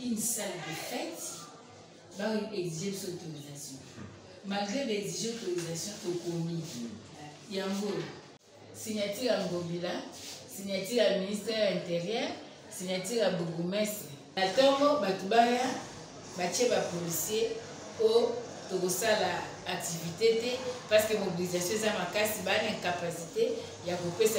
une salle de fête, va exiger cette autorisation. Malgré l'exigence d'autorisation, il y a un mot. Signature à Ngobila, signature à ministère intérieur, signature à Bourgmestre. La tombe, Batubaya, Baché, policier, au Togosala activité, parce que mobilisation, c'est ma casse, c'est une incapacité, il y a beaucoup de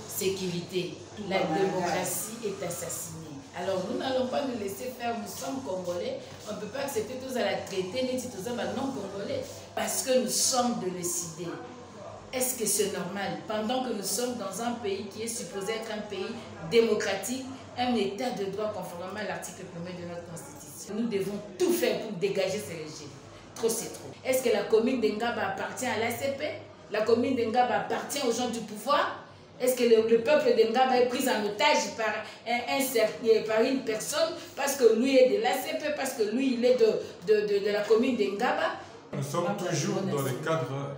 sécurité. La démocratie est assassinée. Alors nous n'allons pas nous laisser faire, nous sommes Congolais, on ne peut pas accepter tous à la traiter, ni tous à non Congolais, parce que nous sommes de décider. Est-ce que c'est normal, pendant que nous sommes dans un pays qui est supposé être un pays démocratique, un état de droit conformément à l'article 1er de notre constitution, nous devons tout faire pour dégager ce régime. Trop c'est trop. Est-ce que la commune d'Engaba appartient à l'ACP? La commune d'Engaba appartient aux gens du pouvoir? Est-ce que le peuple d'Engaba est pris en otage par une personne parce que lui est de l'ACP, parce que lui il est de la commune d'Engaba? Nous sommes toujours dans le cadre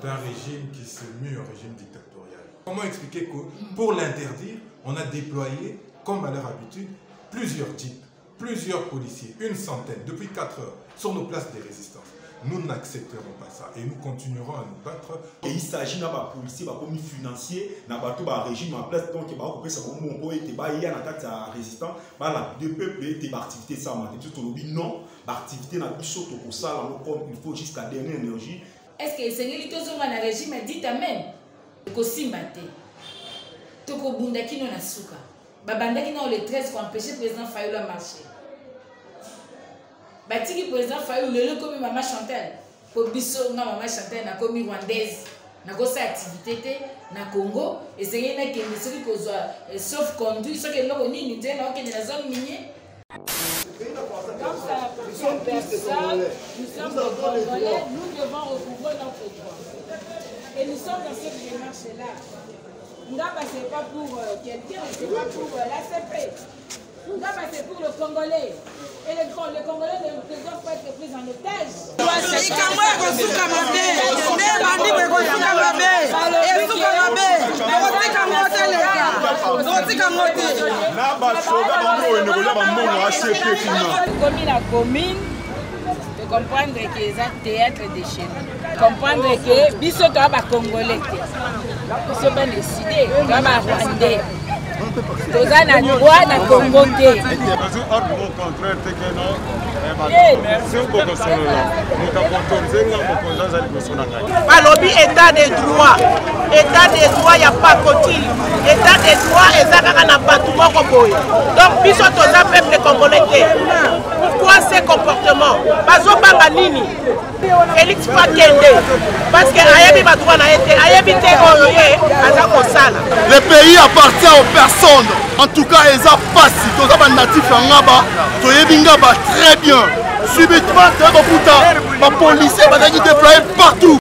d'un régime qui se mue un régime dictatorial. Comment expliquer que pour l'interdire, on a déployé, comme à leur habitude, plusieurs jeeps, plusieurs policiers, une centaine, depuis 4 heures, sur nos places de résistance. Nous n'accepterons pas ça et nous continuerons à nous battre. Et il s'agit d'un policier, d'un financier, d'un régime en place, donc il va couper ça comme on peut être baillé en attaque à résistant. Voilà, deux peuples étaient activité ça, non, l'activité n'a plus sauté pour ça, comme il faut jusqu'à dernière énergie. Est-ce que c'est le régime dit amen? Kosimbate. Toko bundaki no nasuka. Babandaki no le 13 pour empêcher le président Fayulu à marcher. Batiki président Fayulu le comme maman Chantal. Pour biso nga maman Chantal na comme rwandaise. Na ko sa activité na Congo et c'est rien qui me seri ko sauf conduit ce que loko nini nte na okende na zone minier. Comme ça, nous sommes Congolais, nous devons recouvrer notre droit. Et nous sommes dans cette démarche-là. Ngaba, ce n'est pas pour quelqu'un, ce n'est pas pour l'ACP. Ngaba, c'est pour le Congolais. Et les Congolais ne doivent pas être pris en otage. La commune, de comprendre que c'est un théâtre de chez nous. Comprendre que biso to ba Congolais. Biso ba décidé, to ba Rwandais. Toza na droit na Congo te. Au contraire, balobi état de droit, il n'y a pas cotile. État de droit, ezaka na batu moko boye. Donc biso toza peuple congolais te. Pourquoi ces comportements? Bazo banga nini? Félix Fakende. Parce que ayebi batwa na été, ayebi te oyoye aza kosala. Le pays appartient aux personnes. En tout cas, ils ont passé. Tous les natifs en Ngaba, toyebi Ngaba très bien. Subitement, les policiers vont être déployés partout.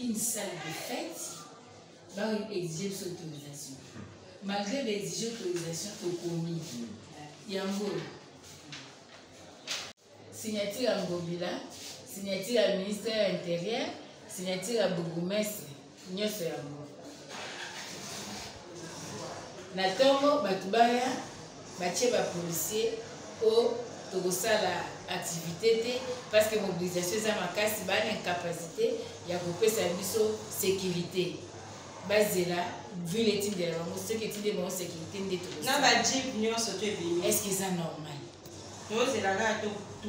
Une salle de fête va exiger cette autorisation. Malgré l'exigence d'autorisation, il y a un mot. signature à Ngobila, signature à ministre de l'Intérieur, signature à Bourgmestre, nyonso yango. Na tongo batubaya batie ba policier au tokosala activité parce que mobilisation eza makasi bana incapacité ya kopesa biso sécurité. Bazela vu l'étude de la ce qui est de mon sécurité nde tokosala. Est-ce que c'est normal?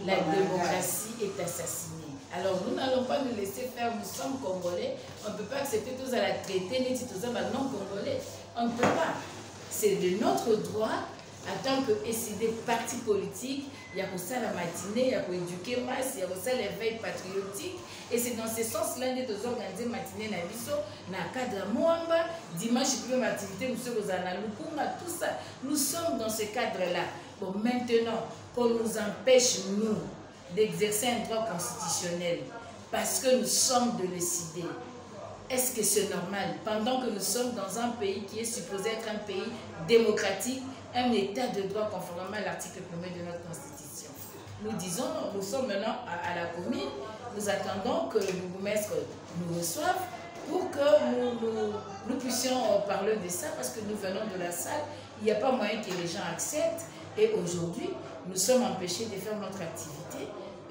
La démocratie est assassinée. Alors nous n'allons pas nous laisser faire, nous sommes Congolais. On ne peut pas accepter tous à la traiter, ni tous à non Congolais. On ne peut pas. C'est de notre droit, en tant que décidé parti politique, il y a ça la matinée, il y a pour éduquer masse, il y a ça l'éveil patriotique. Et c'est dans ce sens-là que nous organisons matinée na biso, na cadre Moamba, dimanche, plus activité, nous sommes à Lukunga, tout ça. Nous sommes dans ce cadre-là. Bon, maintenant, qu'on nous empêche, nous, d'exercer un droit constitutionnel, parce que nous sommes de décider. Est-ce que c'est normal, pendant que nous sommes dans un pays qui est supposé être un pays démocratique, un état de droit conformément à l'article 1er de notre constitution? Nous disons, nous sommes maintenant à la commune, nous attendons que le bourgmestre nous reçoive pour que nous puissions parler de ça, parce que nous venons de la salle, il n'y a pas moyen que les gens acceptent, et aujourd'hui, nous sommes empêchés de faire notre activité,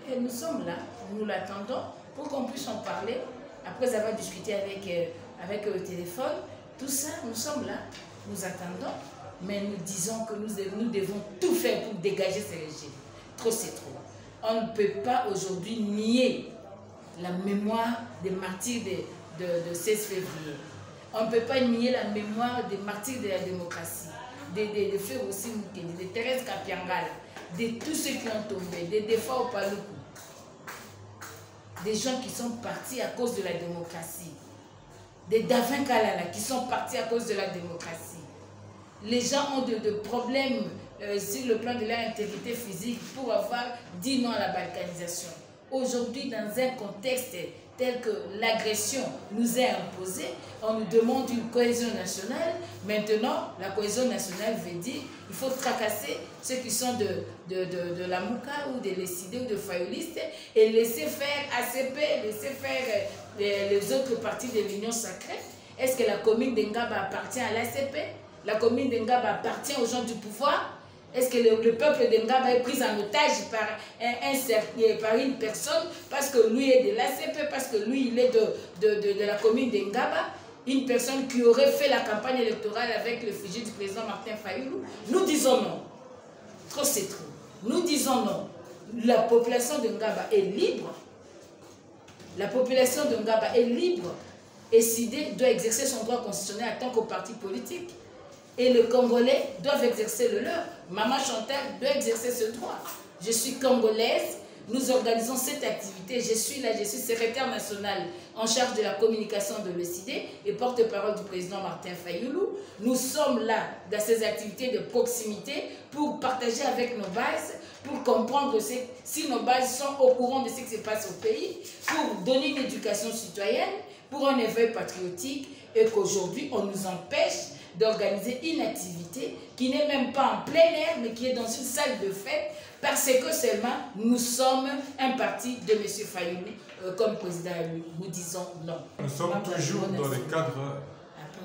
et nous sommes là, nous l'attendons pour qu'on puisse en parler. Après avoir discuté avec le téléphone, tout ça, nous sommes là, nous attendons, mais nous disons que nous devons tout faire pour dégager ce régime. Trop, c'est trop. On ne peut pas aujourd'hui nier la mémoire des martyrs de 16 février. On ne peut pas nier la mémoire des martyrs de la démocratie, de Frères aussi Moukeni, de Thérèse Kapiangala, de tous ceux qui ont tombé, des Defa au Paloukou. Des gens qui sont partis à cause de la démocratie. Des Davin Kalala qui sont partis à cause de la démocratie. Les gens ont de problèmes sur le plan de leur intégrité physique pour avoir dit non à la balkanisation. Aujourd'hui, dans un contexte tel que l'agression nous est imposée, on nous demande une cohésion nationale. Maintenant, la cohésion nationale veut dire qu'il faut tracasser ceux qui sont de la Mouka ou de l'Essidé ou de Fayolistes et laisser faire ACP, laisser faire les autres partis de l'Union sacrée. Est-ce que la commune d'Engaba appartient à l'ACP? La commune d'Engaba appartient aux gens du pouvoir? Est-ce que le peuple d'Engaba est pris en otage par une personne parce que lui est de l'ACP, parce que lui il est de la commune d'Engaba, une personne qui aurait fait la campagne électorale avec le fusil du président Martin Fayoulou? Nous disons non. Trop c'est trop. Nous disons non. La population d'Engaba est libre. La population d'Engaba est libre. Et SIDE doit exercer son droit constitutionnel en tant que parti politique. Et les Congolais doivent exercer le leur. Maman Chantal doit exercer ce droit. Je suis congolaise, nous organisons cette activité. Je suis là, je suis secrétaire nationale en charge de la communication de l'ECID et porte-parole du président Martin Fayoulou. Nous sommes là dans ces activités de proximité pour partager avec nos bases, pour comprendre si nos bases sont au courant de ce qui se passe au pays, pour donner une éducation citoyenne, pour un éveil patriotique et qu'aujourd'hui on nous empêche d'organiser une activité qui n'est même pas en plein air, mais qui est dans une salle de fête, parce que seulement nous sommes un parti de M. Fayoulou comme président élu. Nous disons non. Nous sommes toujours dans le cadre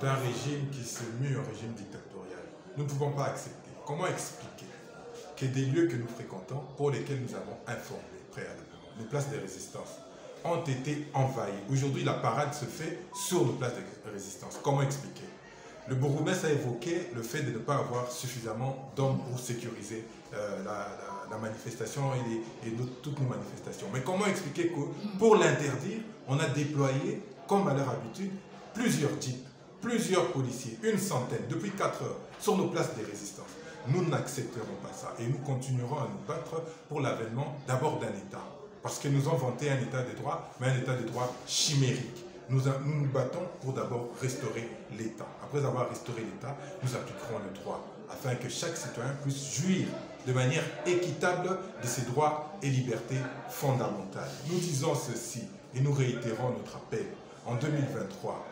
d'un régime qui se mue un régime dictatorial. Nous ne pouvons pas accepter. Comment expliquer que des lieux que nous fréquentons, pour lesquels nous avons informé préalablement, les places de résistance, ont été envahies. Aujourd'hui, la parade se fait sur les places de résistance. Comment expliquer? Le bourgmestre a évoqué le fait de ne pas avoir suffisamment d'hommes pour sécuriser la manifestation et toutes nos manifestations. Mais comment expliquer que pour l'interdire, on a déployé, comme à leur habitude, plusieurs jeeps, plusieurs policiers, une centaine, depuis 4 heures, sur nos places de résistance? Nous n'accepterons pas ça et nous continuerons à nous battre pour l'avènement d'abord d'un État. Parce que nous avons vanté un État de droit, mais un État de droit chimérique. Nous nous battons pour d'abord restaurer l'État. Après avoir restauré l'État, nous appliquerons le droit afin que chaque citoyen puisse jouir de manière équitable de ses droits et libertés fondamentales. Nous disons ceci et nous réitérons notre appel. En 2023,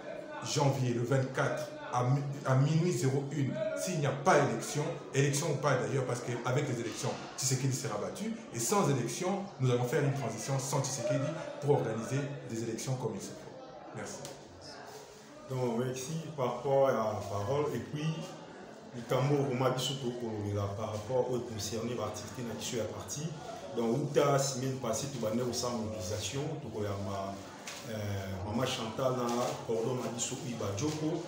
janvier, le 24 à minuit 01, s'il n'y a pas élection, élection ou pas d'ailleurs, parce qu'avec les élections, Tshisekedi sera battu, et sans élection, nous allons faire une transition sans Tshisekedi pour organiser des élections comme il se faut. Merci. Donc, merci par rapport à la parole, et puis, le Cameroun, on m'a dit surtout par rapport aux concernés l'activité de la partie. Donc, la semaine passée, tu vas aller au centre de mobilisation, tu vas Maman Chantal, cordon a dit sur Ibadjoko.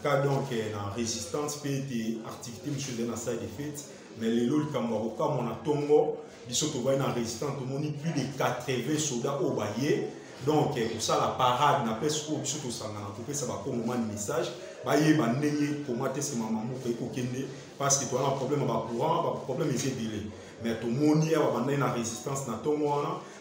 Cas donc en résistance peut être activité monsieur dans la salle des fêtes mais les lots comme on a Tongo ils sont en résistance on a plus de 80 soldats au baillé donc pour ça la parade n'a pas surtout ça ça va comme moment de message baillé va néer comment c'est maman parce que tu as un problème avec courant un problème est délai mais tout le monde y a en résistance na Tongo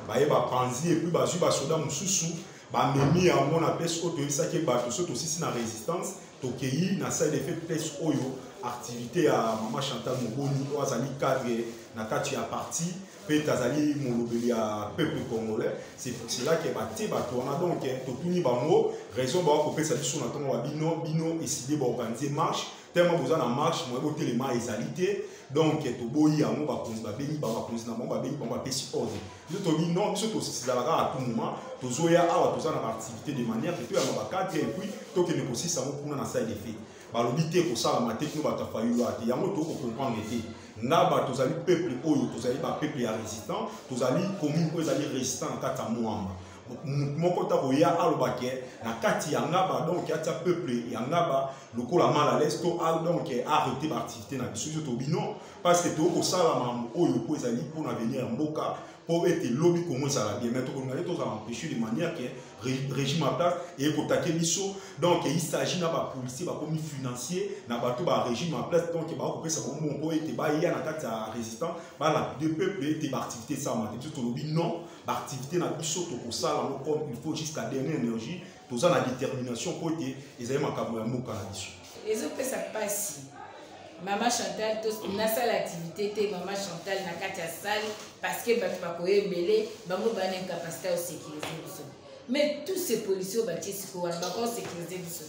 baillé va panzi et puis va suivre soldats mususu ba memi à mon appel auto ça qui bateau surtout aussi na résistance Tokeyi na salle de fête place oyo activité à Maman Chantal Moboni oazali cadre na kati ya parti pe tazali molobeli à peuple congolais c'est là que baté bato on a donc totuni bango raison ba ko pesa biso na tongo bino décidé ba organiser marche tellement besoin na marche moi boté les mains égalité donc to boyi yango ba konzi ba beni ba konzi na bango ba beni ba pesi ordre nous to bi non biso to c'est à tout moment to zoya awa to za na activité de manière que to ya ba cadre et puis to que ne aussi ça pour na salle de fête ba lobité ko sala matek no ba ta fayu ate yango to ko comprendre te na ba to zali peuple oyo to zali ba peuple ya résistant to zali commune ko zali résistant kata muamba moko ta ko ya alobake na kati ya ngaba donc ya ta peuple ya ngaba lokola mal à l'aise to donc arrêter l'activité na biso to bino parce que to ko sala mambo oyo ko zali pour avenir mboka pour être lobby comme ça la bien mais to ko ngale to za empêcher de manière que régime en place et ko taquer biso donc il s'agit na ba policier ba comme financier na ba to ba régime en place donc ba ko pesa ko mo ko ete ba ya na kati ya résistant ba la de peuple ete ba activité ça ma to lobby non ba activité na biso to ko sala comme il faut jusqu'à dernière énergie to za na détermination pour ete ezali makabo ya mboka na biso les autres ça passe Maman Chantal, na salle activité, Maman Chantal na kati ya salle parce que batu bakoye belé, bango bana incapacité à sécuriser biso. Mais tous ces policiers bati siko wana bako sécuriser biso.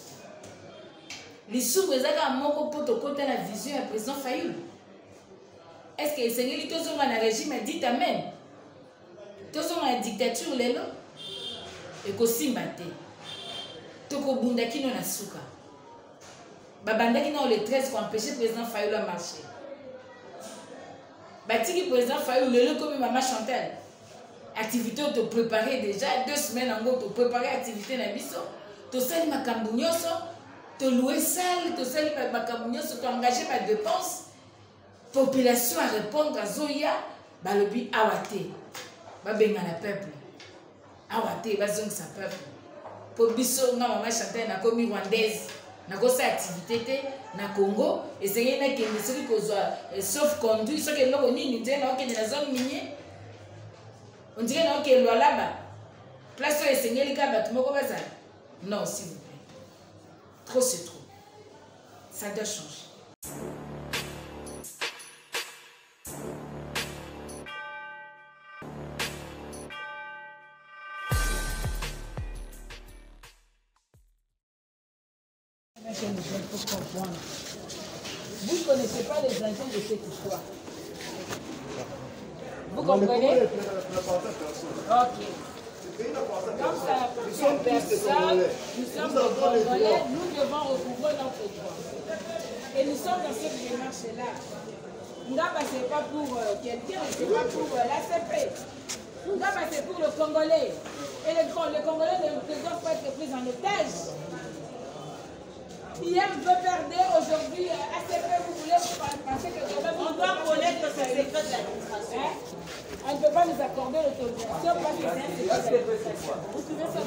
Les sous ezaka moko poto kota la vision ya président Fayulu. Est-ce que sengeli tozo na régime dit amen? Tozo na dictature lelo et ko simbate. Toko bunda kino na suka. Babandaki dans le 13 pour empêcher le président Fayulu à marcher. Batiki président Fayulu, le comme Maman Chantal. Activité de préparer déjà 2 semaines en gros, de préparer l'activité dans biso. Tu sali makambunyoso, tu louer salle, tu sali makambunyoso, tu engager ma dépense. Population à répondre à Zoya, balobi awate. Babenga na peuple. Awate, bazong sa peuple. Pour biso nga Maman Chantal na komi rwandaise. Na kosa activité na Congo et c'est une qui ne serait que sauf conduit ce que l'on ni nous dit non que la zone minière on dirait non que loi là-bas place où est seigneur les gars bâtiment comme ça non s'il vous plaît trop c'est trop ça doit changer. Pour comprendre. Vous ne connaissez pas les enjeux de cette histoire. Vous comprenez? Ok. Comme ça n'appartient personne, nous sommes des Congolais, nous devons recouvrer notre droit. Et nous sommes dans cette démarche-là. Nous ne passons pas pour quelqu'un, ce n'est pas pour l'ACP. Nous passons pour le Congolais. Et les Congolais ne doivent pas être pris en otage. Hier, veut perdre aujourd'hui ACP, vous voulez penser que on doit connaître ce secret de l'administration. On ne peut pas nous accorder l'autorisation parce que c'est un secret de l'administration. Vous trouvez ça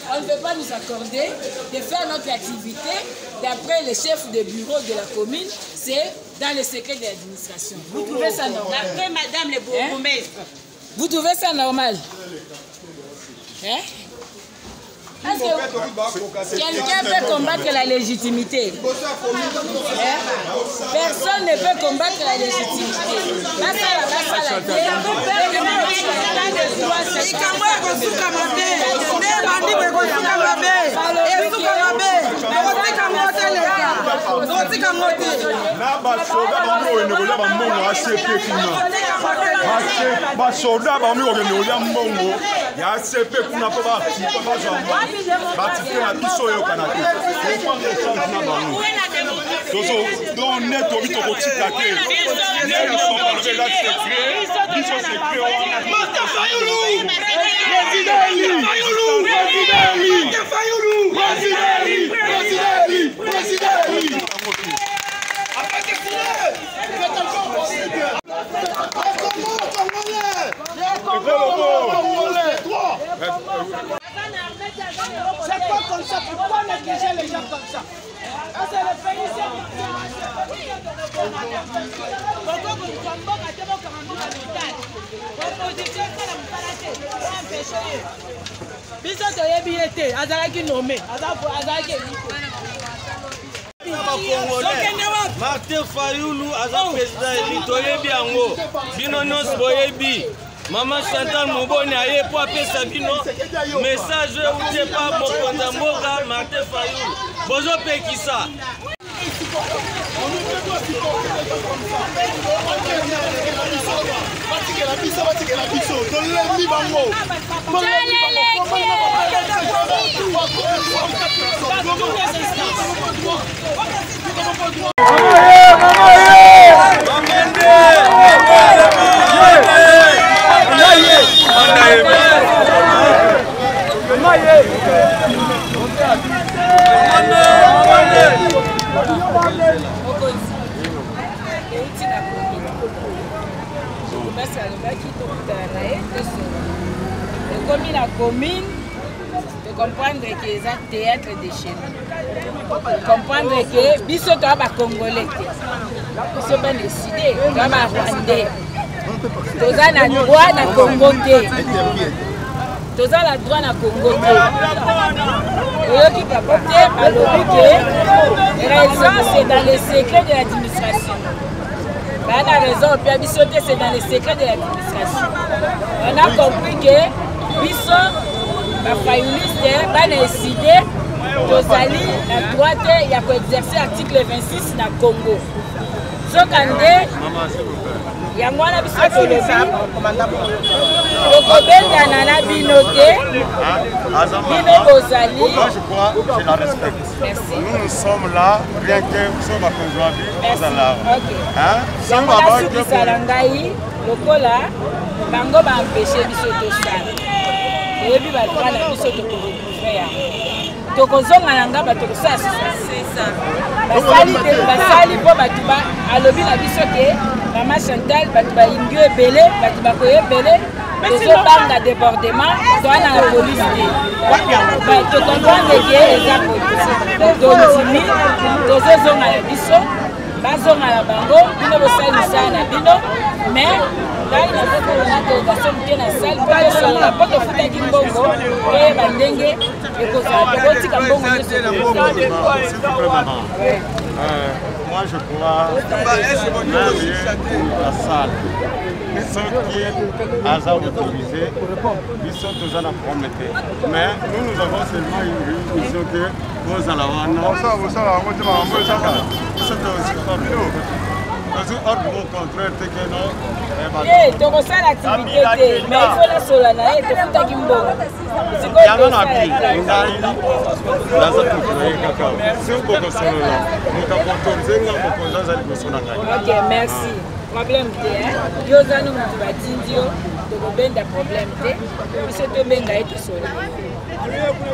on ne peut pas nous accorder de faire notre activité d'après les chefs de bureau de la commune, c'est dans le secret de l'administration. Vous trouvez ça normal? Après, madame le bourgmestre. Vous trouvez ça normal? Hein? Est-ce que quelqu'un peut combattre la légitimité? Hein? Personne ne peut combattre la légitimité. C'est pas comme ça, pourquoi négliger les gens comme ça? C'est le pays, c'est Martin Fayoulou, Azam président, toyebi yango. Bino nyonso boyebi. Maman Chantal Moboni aye po apesa bino message outé pa mokonza mboka Martin Fayoulou. Bozo pekisa. Comme la commune, de comprendre que c'est un théâtre de chez nous. De comprendre que biso to ba congolais, biso ba décidé, to ba rwandais. Toza na droit na Congo te. Toza la droit na Congo te. Oyoki papote alobi que raison c'est dans les secrets de l'administration. La raison puis biso te c'est dans les secrets de l'administration. On a compris que biso ba fayouliste ba décidé tozali la droite ya ko exercer article 26 na Congo. Sokande yango wana biso tolobi okobendana na bino te bino bozali. Moi je crois, je la respecte. Merci. Nous sommes là, rien que nous sommes à Congolabi, nous sommes là. Yango nasukisala ngai lokola bango baempêche biso tosala oyebi balwa na biso tokoretrouve yango tokozonga na nga bato kosala basali mpo bato alobi na biso ke mama Chantal bato bayingi ebele bato bakoya ebele tozobanga débordement towana na polise te tokomprendre ke eza polise tondimi tozozonga na biso bazonga na bango bino bosalisa na bino mais ngai nazokolona tobasomuke na sale mpo tosolola mpo tofutaki mbongo toyeba ndenge ekozala tokotika mbongo nyonso. Moi je crois la salle. Ceux qui ont autorisé, ils sont tous en prometté. Mais nous avons seulement une mission que vous allez avoir. tokosala activité te mais il faut nasola na ye tofutaki mbongo yango na bi ngai naza kotoye kaka soki okosolola mokapoto nzenga mokonzi aza liboso na ngai. Ok, merci. Problème te yo oza no moto batindi yo tokobenda problème te biso tobenga ye tosola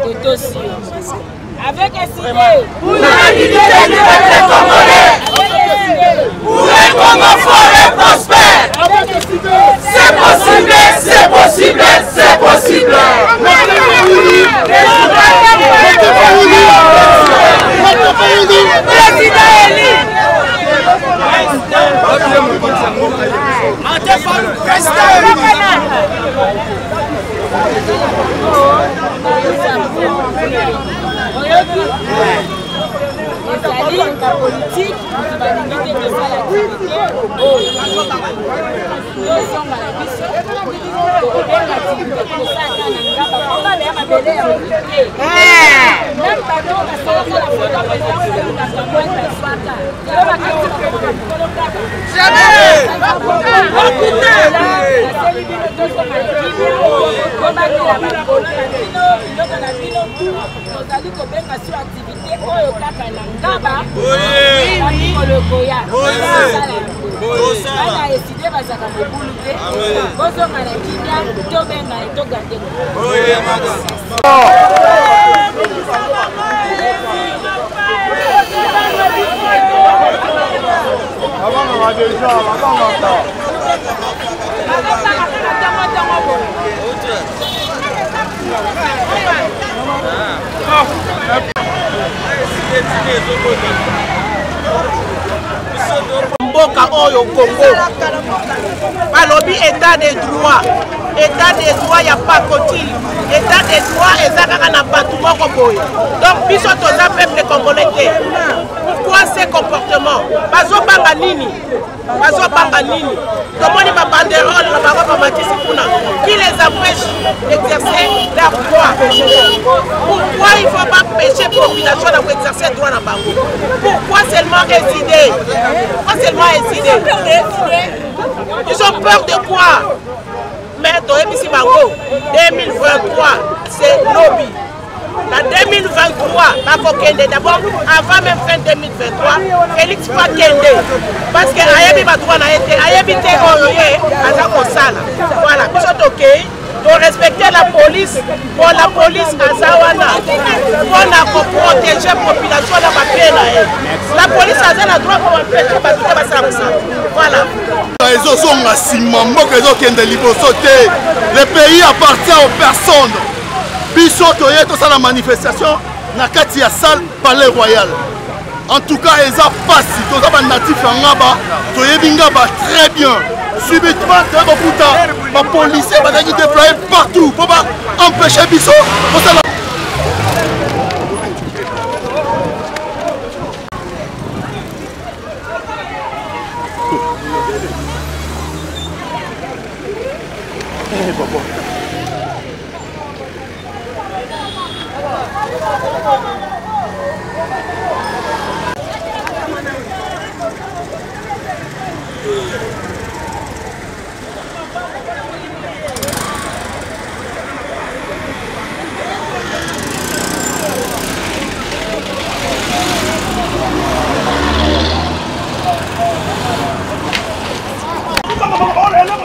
totosi yo avec SID pour la dignité du peuple congolais. Pour un Congo fort et prospère. C'est possible, c'est possible, c'est possible. Président élu. na politique balingi te tosala activité oyo tozonga na biso tokobenga activité tosalaka na ngaba mpona beya mabele ya moke même bato basalaka na foto mpenza baswaka lelo bakati bakolo kaka baseli bino tozonga na kimia kobatela bakolo na bino biloko na bino tozali kobenga sur activité oyo kaka na ngaba mikolo ekoya bana eside bazaka mobulu te bozonga na kimia tobenga etogande mboka oyo Congo balobi état de droit ya pas cotile état de droit eza kaka na bato moko boye donc biso toza peuple congolais te pourquoi ces comportements bazobanga nini tomoni babanderole na bango bamatisi kuna qui les empêche d'exercer leur droit. Pourquoi il ne faut pas empêcher la population d'exercer le droit na bango? Pourquoi seulement résider? Ils ont peur de quoi? Mais ici bango 2023 c'est lobby. En 2023, d'abord, avant même fin 2023, Félix Fakende, parce que Ayabi Batouana était, Ayabi voilà, nous sommes ok, pour respecter la police, pour la police à Zawana, pour protéger la population de la police a le droit pour empêcher la voilà. Le pays appartient aux personnes. Biso toye to la manifestation na kati ya salle Palais Royal. En tout cas, eza pasi to za ba natif ngaba toyebi ngaba très bien. Subitement la police va déployer partout pour empêcher biso pour ça.